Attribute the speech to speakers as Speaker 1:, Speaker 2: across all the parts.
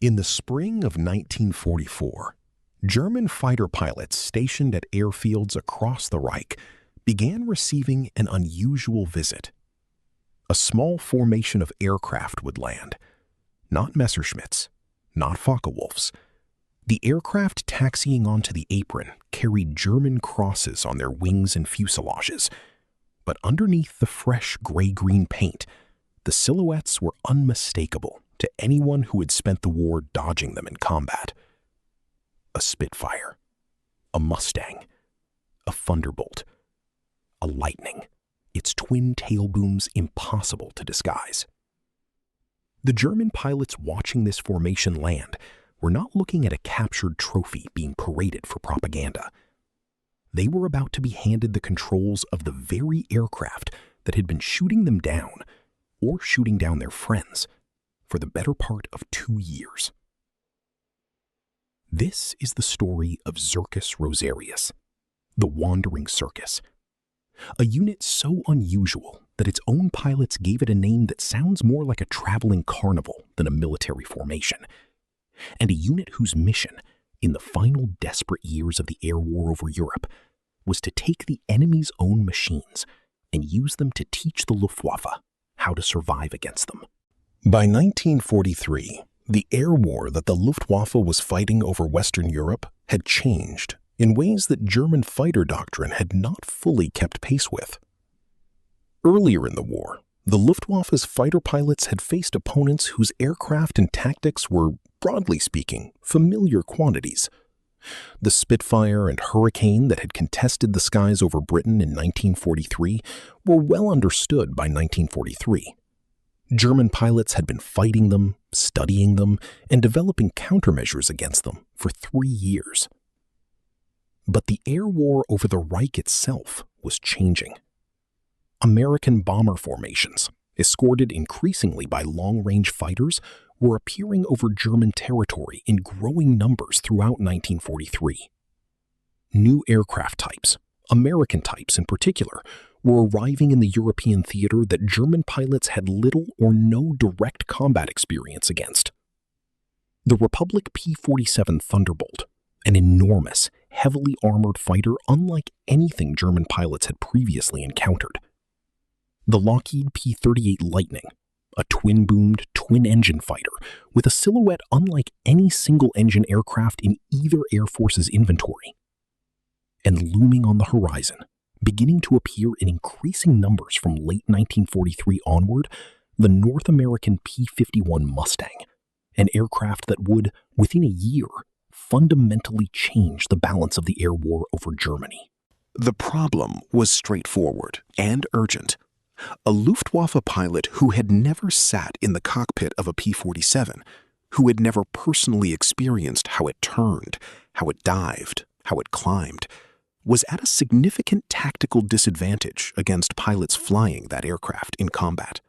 Speaker 1: In the spring of 1944, German fighter pilots stationed at airfields across the Reich began receiving an unusual visit. A small formation of aircraft would land. Not Messerschmitts, not Focke-Wulfs. The aircraft taxiing onto the apron carried German crosses on their wings and fuselages. But underneath the fresh gray-green paint, the silhouettes were unmistakable to anyone who had spent the war dodging them in combat. A Spitfire, a Mustang, a Thunderbolt, a Lightning, its twin tail booms impossible to disguise. The German pilots watching this formation land were not looking at a captured trophy being paraded for propaganda. They were about to be handed the controls of the very aircraft that had been shooting them down, or shooting down their friends, for the better part of 2 years. This is the story of Zirkus Rosarius, the wandering circus. A unit so unusual that its own pilots gave it a name that sounds more like a traveling carnival than a military formation, and a unit whose mission, in the final desperate years of the air war over Europe, was to take the enemy's own machines and use them to teach the Luftwaffe how to survive against them. By 1943, the air war that the Luftwaffe was fighting over Western Europe had changed in ways that German fighter doctrine had not fully kept pace with. Earlier in the war, the Luftwaffe's fighter pilots had faced opponents whose aircraft and tactics were, broadly speaking, familiar quantities. The Spitfire and Hurricane that had contested the skies over Britain in 1943 were well understood by 1943. German pilots had been fighting them, studying them, and developing countermeasures against them for 3 years. But the air war over the Reich itself was changing. American bomber formations, escorted increasingly by long-range fighters, were appearing over German territory in growing numbers throughout 1943. New aircraft types, American types in particular, were arriving in the European theater that German pilots had little or no direct combat experience against. The Republic P-47 Thunderbolt, an enormous, heavily armored fighter unlike anything German pilots had previously encountered. The Lockheed P-38 Lightning, a twin-boomed, twin-engine fighter with a silhouette unlike any single-engine aircraft in either Air Force's inventory. And looming on the horizon, beginning to appear in increasing numbers from late 1943 onward, the North American P-51 Mustang, an aircraft that would, within a year, fundamentally change the balance of the air war over Germany. The problem was straightforward and urgent. A Luftwaffe pilot who had never sat in the cockpit of a P-47, who had never personally experienced how it turned, how it dived, how it climbed, was at a significant tactical disadvantage against pilots flying that aircraft in combat.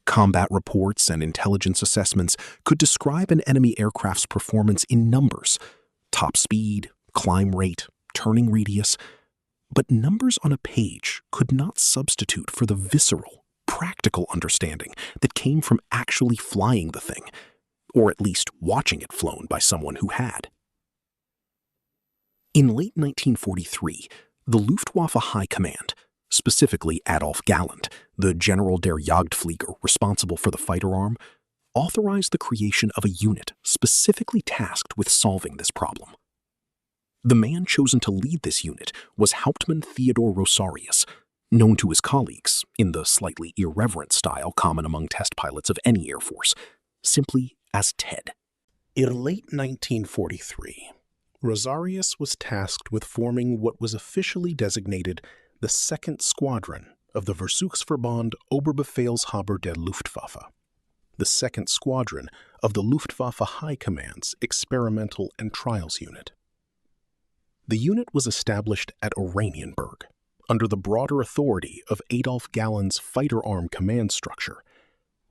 Speaker 1: Combat reports and intelligence assessments could describe an enemy aircraft's performance in numbers: top speed, climb rate, turning radius. But numbers on a page could not substitute for the visceral, practical understanding that came from actually flying the thing, or at least watching it flown by someone who had. In late 1943, the Luftwaffe High Command, specifically Adolf Galland, the General der Jagdflieger responsible for the fighter arm, authorized the creation of a unit specifically tasked with solving this problem. The man chosen to lead this unit was Hauptmann Theodor Rosarius, known to his colleagues, in the slightly irreverent style common among test pilots of any air force, simply as Ted.
Speaker 2: In late 1943, Rosarius was tasked with forming what was officially designated the 2nd Squadron of the Versuchsverband Oberbefehlshaber der Luftwaffe, the 2nd Squadron of the Luftwaffe High Command's Experimental and Trials Unit. The unit was established at Oranienburg, under the broader authority of Adolf Galland's fighter arm command structure,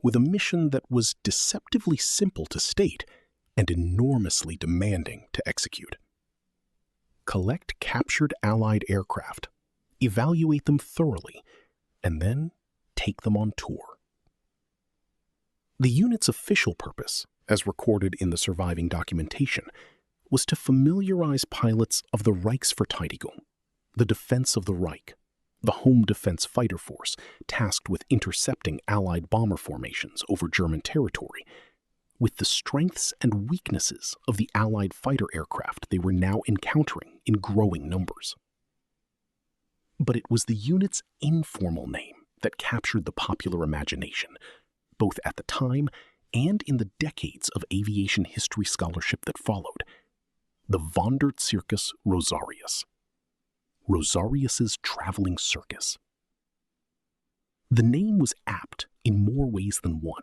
Speaker 2: with a mission that was deceptively simple to state and enormously demanding to execute. Collect captured Allied aircraft, evaluate them thoroughly, and then take them on tour. The unit's official purpose as recorded in the surviving documentation, was to familiarize pilots of the Reichsverteidigung, the defense of the Reich, the home defense fighter force tasked with intercepting Allied bomber formations over German territory, with the strengths and weaknesses of the Allied fighter aircraft they were now encountering in growing numbers. But it was the unit's informal name that captured the popular imagination, both at the time and in the decades of aviation history scholarship that followed: the Zirkus Rosarius. Rosarius's traveling circus. The name was apt in more ways than one.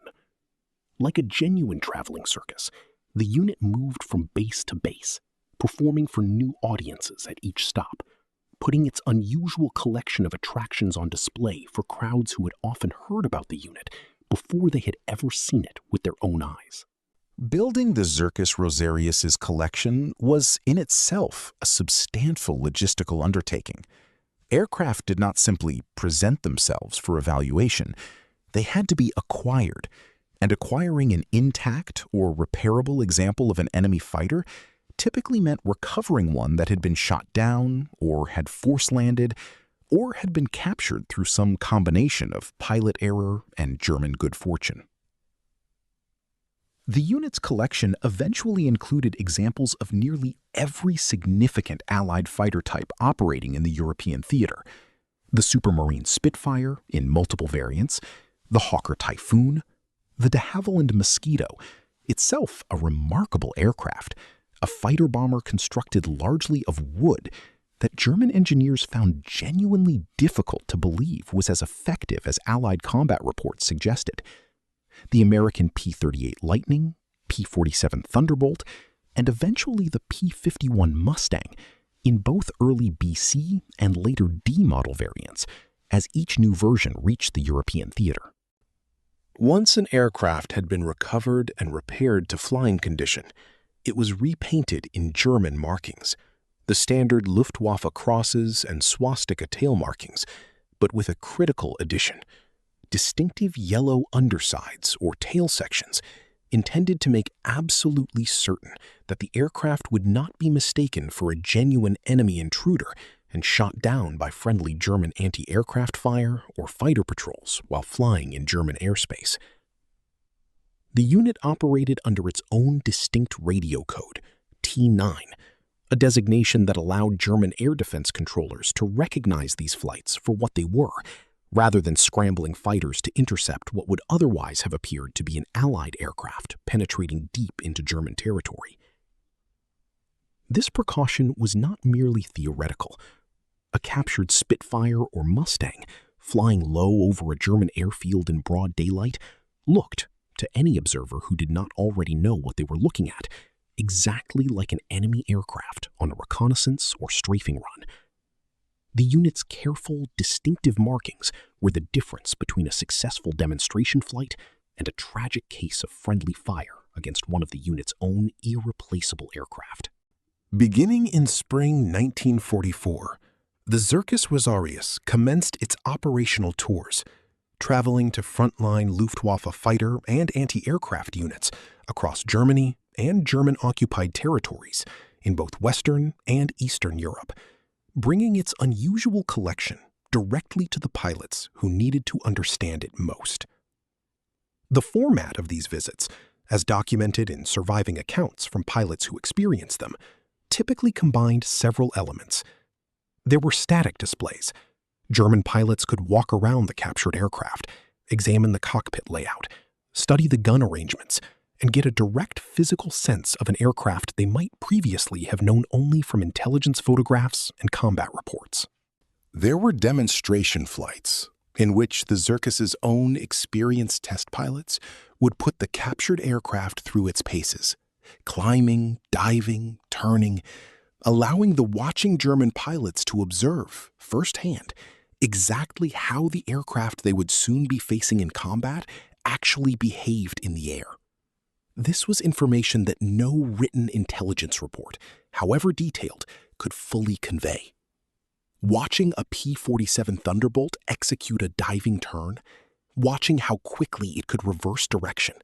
Speaker 2: Like a genuine traveling circus, the unit moved from base to base, performing for new audiences at each stop, putting its unusual collection of attractions on display for crowds who had often heard about the unit before they had ever seen it with their own eyes.
Speaker 3: Building the Zirkus Rosarius's collection was in itself a substantial logistical undertaking. Aircraft did not simply present themselves for evaluation. They had to be acquired, and acquiring an intact or repairable example of an enemy fighter typically meant recovering one that had been shot down or had force-landed or had been captured through some combination of pilot error and German good fortune. The unit's collection eventually included examples of nearly every significant Allied fighter type operating in the European theater: the Supermarine Spitfire in multiple variants, the Hawker Typhoon, the de Havilland Mosquito, itself a remarkable aircraft, a fighter bomber constructed largely of wood that German engineers found genuinely difficult to believe was as effective as Allied combat reports suggested, the American P-38 Lightning, P-47 Thunderbolt, and eventually the P-51 Mustang in both early BC and later D model variants, as each new version reached the European theater.
Speaker 2: Once an aircraft had been recovered and repaired to flying condition, it was repainted in German markings, the standard Luftwaffe crosses and swastika tail markings, but with a critical addition: distinctive yellow undersides or tail sections intended to make absolutely certain that the aircraft would not be mistaken for a genuine enemy intruder and shot down by friendly German anti-aircraft fire or fighter patrols while flying in German airspace. The unit operated under its own distinct radio code, T9, a designation that allowed German air defense controllers to recognize these flights for what they were, rather than scrambling fighters to intercept what would otherwise have appeared to be an Allied aircraft penetrating deep into German territory. This precaution was not merely theoretical. A captured Spitfire or Mustang, flying low over a German airfield in broad daylight, looked, to any observer who did not already know what they were looking at, exactly like an enemy aircraft on a reconnaissance or strafing run. The unit's careful, distinctive markings were the difference between a successful demonstration flight and a tragic case of friendly fire against one of the unit's own irreplaceable aircraft. Beginning in spring 1944, the Zirkus Rosarius commenced its operational tours, traveling to frontline Luftwaffe fighter and anti-aircraft units across Germany and German-occupied territories in both Western and Eastern Europe, bringing its unusual collection directly to the pilots who needed to understand it most. The format of these visits, as documented in surviving accounts from pilots who experienced them, typically combined several elements. There were static displays. German pilots could walk around the captured aircraft, examine the cockpit layout, study the gun arrangements, and get a direct physical sense of an aircraft they might previously have known only from intelligence photographs and combat reports. There were demonstration flights in which the Zirkus's own experienced test pilots would put the captured aircraft through its paces, climbing, diving, turning, allowing the watching German pilots to observe firsthand exactly how the aircraft they would soon be facing in combat actually behaved in the air. This was information that no written intelligence report, however detailed, could fully convey. Watching a P-47 Thunderbolt execute a diving turn, watching how quickly it could reverse direction,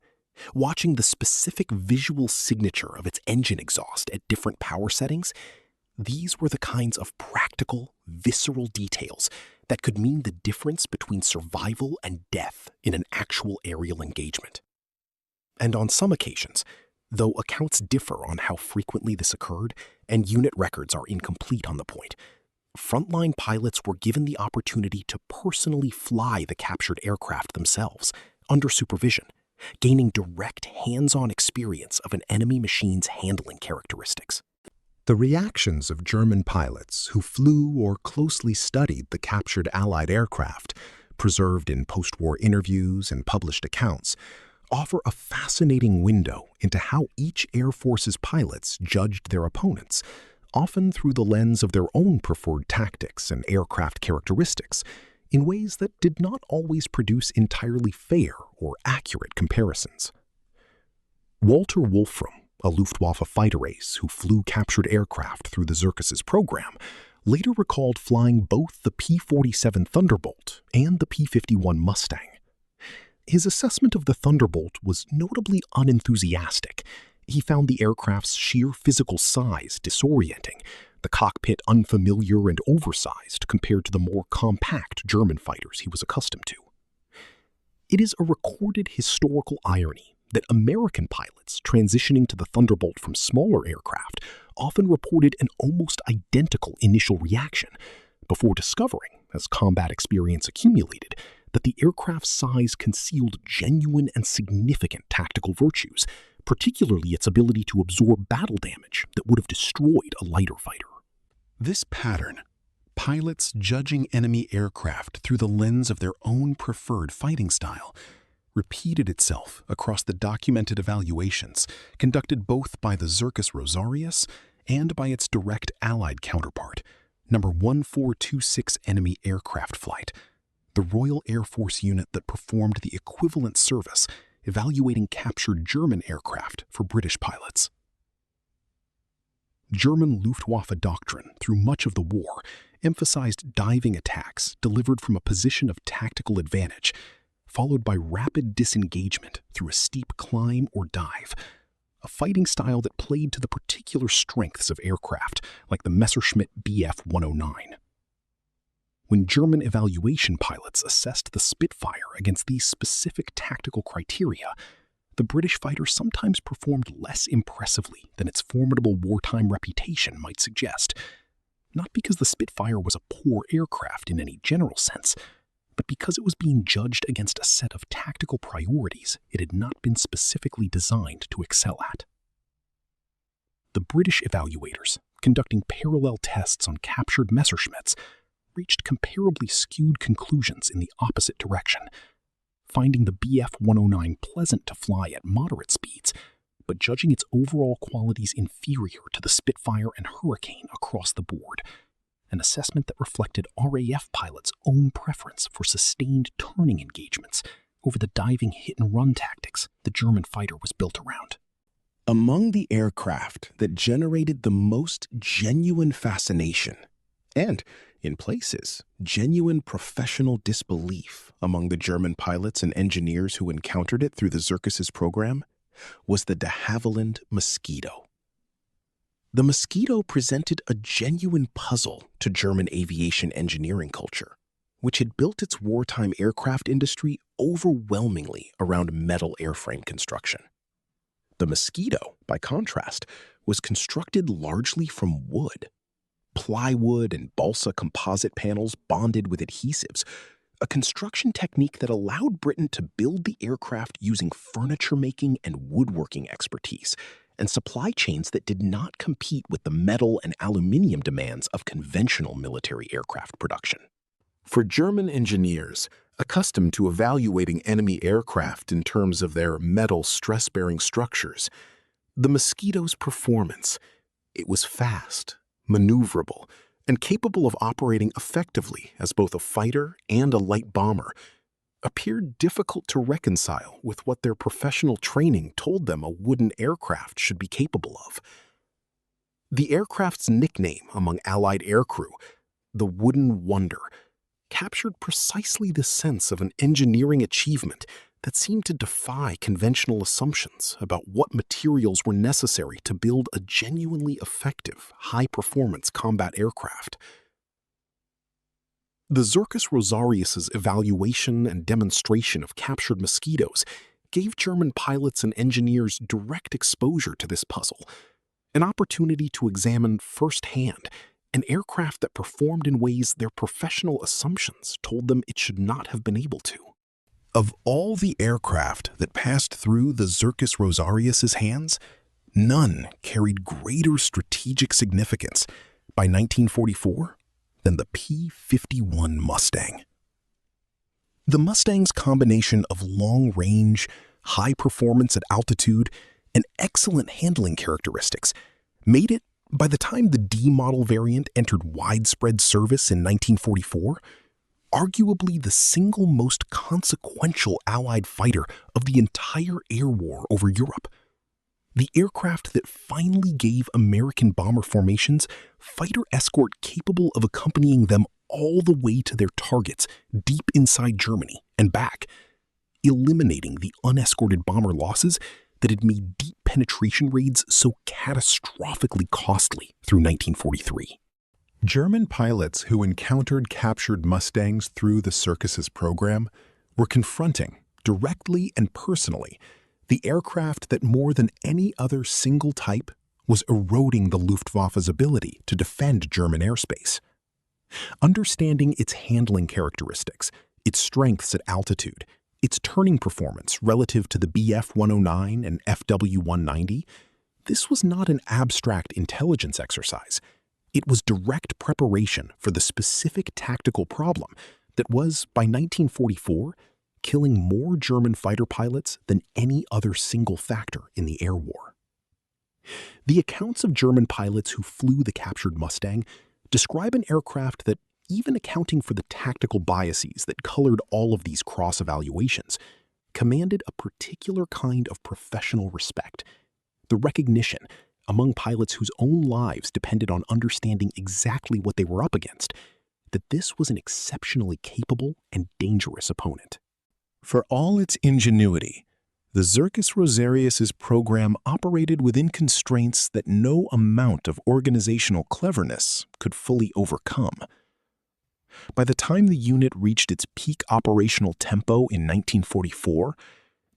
Speaker 1: Watching the specific visual signature of its engine exhaust at different power settings, these were the kinds of practical, visceral details that could mean the difference between survival and death in an actual aerial engagement. And on some occasions, though accounts differ on how frequently this occurred and unit records are incomplete on the point, frontline pilots were given the opportunity to personally fly the captured aircraft themselves under supervision, gaining direct hands-on experience of an enemy machine's handling characteristics.
Speaker 3: The reactions of German pilots who flew or closely studied the captured Allied aircraft, preserved in post-war interviews and published accounts, offer a fascinating window into how each Air Force's pilots judged their opponents, often through the lens of their own preferred tactics and aircraft characteristics, in ways that did not always produce entirely fair or accurate comparisons. Walter Wolfram, a Luftwaffe fighter ace who flew captured aircraft through the Circus's program, later recalled flying both the P-47 Thunderbolt and the P-51 Mustang. His assessment of the Thunderbolt was notably unenthusiastic. He found the aircraft's sheer physical size disorienting, the cockpit unfamiliar and oversized compared to the more compact German fighters he was accustomed to. It is a recorded historical irony that American pilots transitioning to the Thunderbolt from smaller aircraft often reported an almost identical initial reaction before discovering, as combat experience accumulated, that the aircraft's size concealed genuine and significant tactical virtues, particularly its ability to absorb battle damage that would have destroyed a lighter fighter.
Speaker 2: This pattern, pilots judging enemy aircraft through the lens of their own preferred fighting style, repeated itself across the documented evaluations conducted both by the Zirkus Rosarius and by its direct Allied counterpart, number 1426 Enemy Aircraft Flight, the Royal Air Force unit that performed the equivalent service evaluating captured German aircraft for British pilots. German Luftwaffe doctrine through much of the war emphasized diving attacks delivered from a position of tactical advantage, followed by rapid disengagement through a steep climb or dive, a fighting style that played to the particular strengths of aircraft like the Messerschmitt Bf 109. When German evaluation pilots assessed the Spitfire against these specific tactical criteria, the British fighter sometimes performed less impressively than its formidable wartime reputation might suggest, not because the Spitfire was a poor aircraft in any general sense, but because it was being judged against a set of tactical priorities it had not been specifically designed to excel at. The British evaluators, conducting parallel tests on captured Messerschmitts, reached comparably skewed conclusions in the opposite direction, finding the Bf 109 pleasant to fly at moderate speeds, but judging its overall qualities inferior to the Spitfire and Hurricane across the board, an assessment that reflected RAF pilots' own preference for sustained turning engagements over the diving hit-and-run tactics the German fighter was built around.
Speaker 1: Among the aircraft that generated the most genuine fascination, and, in places, genuine professional disbelief among the German pilots and engineers who encountered it through the Circus's program, was the de Havilland Mosquito. The Mosquito presented a genuine puzzle to German aviation engineering culture, which had built its wartime aircraft industry overwhelmingly around metal airframe construction. The Mosquito, by contrast, was constructed largely from wood. Plywood and balsa composite panels bonded with adhesives, a construction technique that allowed Britain to build the aircraft using furniture-making and woodworking expertise, and supply chains that did not compete with the metal and aluminum demands of conventional military aircraft production. For German engineers, accustomed to evaluating enemy aircraft in terms of their metal stress-bearing structures, the Mosquito's performance, it was fast, maneuverable, and capable of operating effectively as both a fighter and a light bomber, appeared difficult to reconcile with what their professional training told them a wooden aircraft should be capable of. The aircraft's nickname among Allied aircrew, the Wooden Wonder, captured precisely the sense of an engineering achievement
Speaker 2: that seemed to defy conventional assumptions about what materials were necessary to build a genuinely effective, high-performance combat aircraft. The Zirkus Rosarius's evaluation and demonstration of captured Mosquitoes gave German pilots and engineers direct exposure to this puzzle, an opportunity to examine firsthand an aircraft that performed in ways their professional assumptions told them it should not have been able to. Of all the aircraft that passed through the Zirkus Rosarius's hands, none carried greater strategic significance by 1944 than the P-51 Mustang. The Mustang's combination of long range, high performance at altitude, and excellent handling characteristics made it, by the time the D model variant entered widespread service in 1944, arguably the single most consequential Allied fighter of the entire air war over Europe. The aircraft that finally gave American bomber formations fighter escort capable of accompanying them all the way to their targets deep inside Germany and back, eliminating the unescorted bomber losses that had made deep penetration raids so catastrophically costly through 1943.
Speaker 3: German pilots who encountered captured Mustangs through the Circus's program were confronting, directly and personally, the aircraft that more than any other single type was eroding the Luftwaffe's ability to defend German airspace. Understanding its handling characteristics, its strengths at altitude, its turning performance relative to the Bf-109 and FW-190, this was not an abstract intelligence exercise. It was direct preparation for the specific tactical problem that was, by 1944, killing more German fighter pilots than any other single factor in the air war. The accounts of German pilots who flew the captured Mustang describe an aircraft that, even accounting for the tactical biases that colored all of these cross-evaluations, commanded a particular kind of professional respect, the recognition among pilots whose own lives depended on understanding exactly what they were up against, that this was an exceptionally capable and dangerous opponent. For all its ingenuity, the Zirkus Rosarius's program operated within constraints that no amount of organizational cleverness could fully overcome. By the time the unit reached its peak operational tempo in 1944,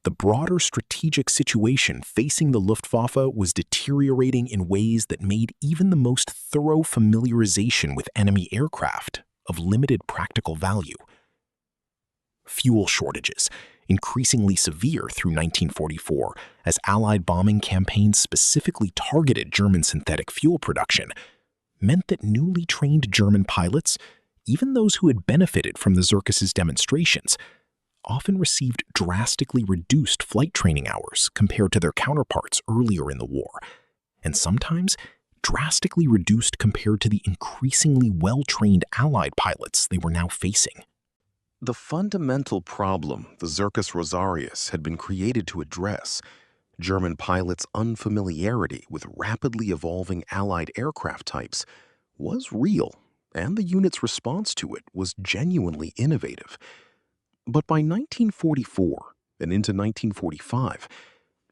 Speaker 3: the broader strategic situation facing the Luftwaffe was deteriorating in ways that made even the most thorough familiarization with enemy aircraft of limited practical value. Fuel shortages, increasingly severe through 1944 as Allied bombing campaigns specifically targeted German synthetic fuel production, meant that newly trained German pilots, even those who had benefited from the Zirkus's demonstrations, often received drastically reduced flight training hours compared to their counterparts earlier in the war, and sometimes drastically reduced compared to the increasingly well-trained Allied pilots they were now facing. The fundamental problem the Zirkus Rosarius had been created to address, German pilots' unfamiliarity with rapidly evolving Allied aircraft types, was real, and the unit's response to it was genuinely innovative. But by 1944 and into 1945,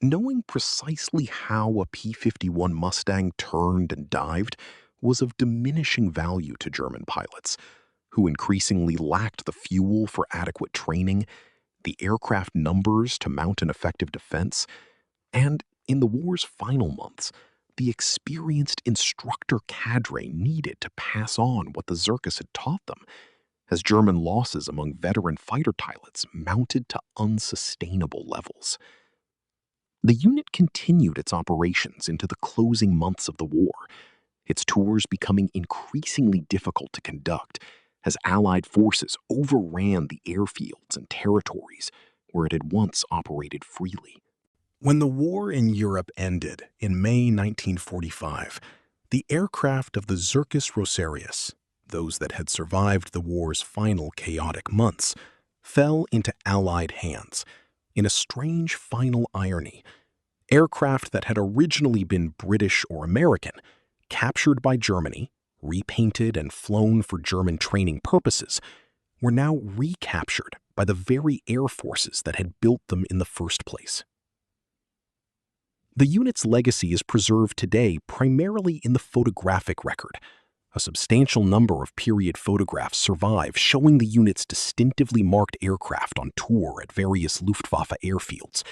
Speaker 3: knowing precisely how a P-51 Mustang turned and dived was of diminishing value to German pilots, who increasingly lacked the fuel for adequate training, the aircraft numbers to mount an effective defense, and, in the war's final months, the experienced instructor cadre needed to pass on what the Zirkus had taught them, as German losses among veteran fighter pilots mounted to unsustainable levels. The unit continued its operations into the closing months of the war, its tours becoming increasingly difficult to conduct as Allied forces overran the airfields and territories where it had once operated freely. When the war in Europe ended in May 1945, the aircraft of the Zirkus Rosarius, those that had survived the war's final chaotic months, fell into Allied hands. In a strange final irony, aircraft that had originally been British or American, captured by Germany, repainted and flown for German training purposes, were now recaptured
Speaker 1: by the very air forces that had built them in the first place. The unit's legacy is preserved today primarily in the photographic record. A substantial number of period photographs survive showing the unit's distinctively marked aircraft on tour at various Luftwaffe airfields,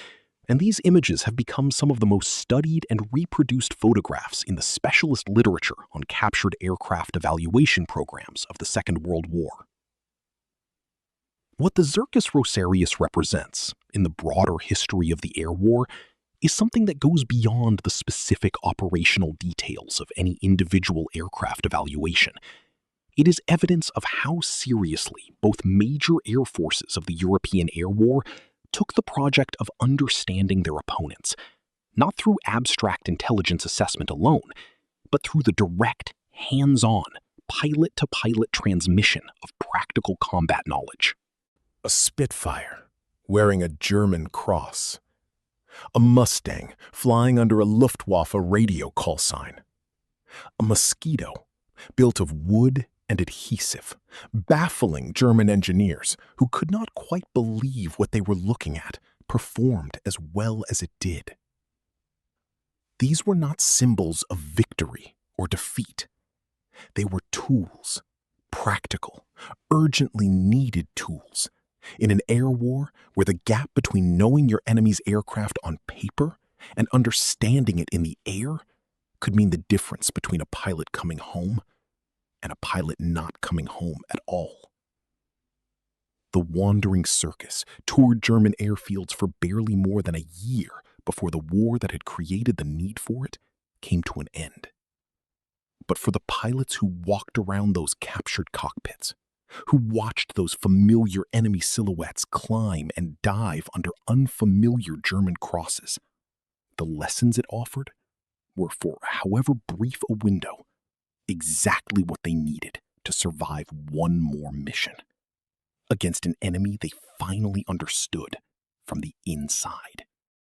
Speaker 1: and these images have become some of the most studied and reproduced photographs in the specialist literature on captured aircraft evaluation programs of the Second World War. What the Zirkus Rosarius represents in the broader history of the air war is something that goes beyond the specific operational details of any individual aircraft evaluation. It is evidence of how seriously both major air forces of the European air war took the project of understanding their opponents, not through abstract intelligence assessment alone, but through the direct, hands-on, pilot-to-pilot transmission of practical combat knowledge.
Speaker 2: A Spitfire wearing a German cross. A Mustang flying under a Luftwaffe radio call sign. A Mosquito built of wood and adhesive, baffling German engineers who could not quite believe what they were looking at performed as well as it did. These were not symbols of victory or defeat. They were tools, practical, urgently needed tools, in an air war where the gap between knowing your enemy's aircraft on paper and understanding it in the air could mean the difference between a pilot coming home and a pilot not coming home at all. The wandering circus toured German airfields for barely more than a year before the war that had created the need for it came to an end. But for the pilots who walked around those captured cockpits, who watched those familiar enemy silhouettes climb and dive under unfamiliar German crosses, the lessons it offered were, for however brief a window, exactly what they needed to survive one more mission against an enemy they finally understood from the inside.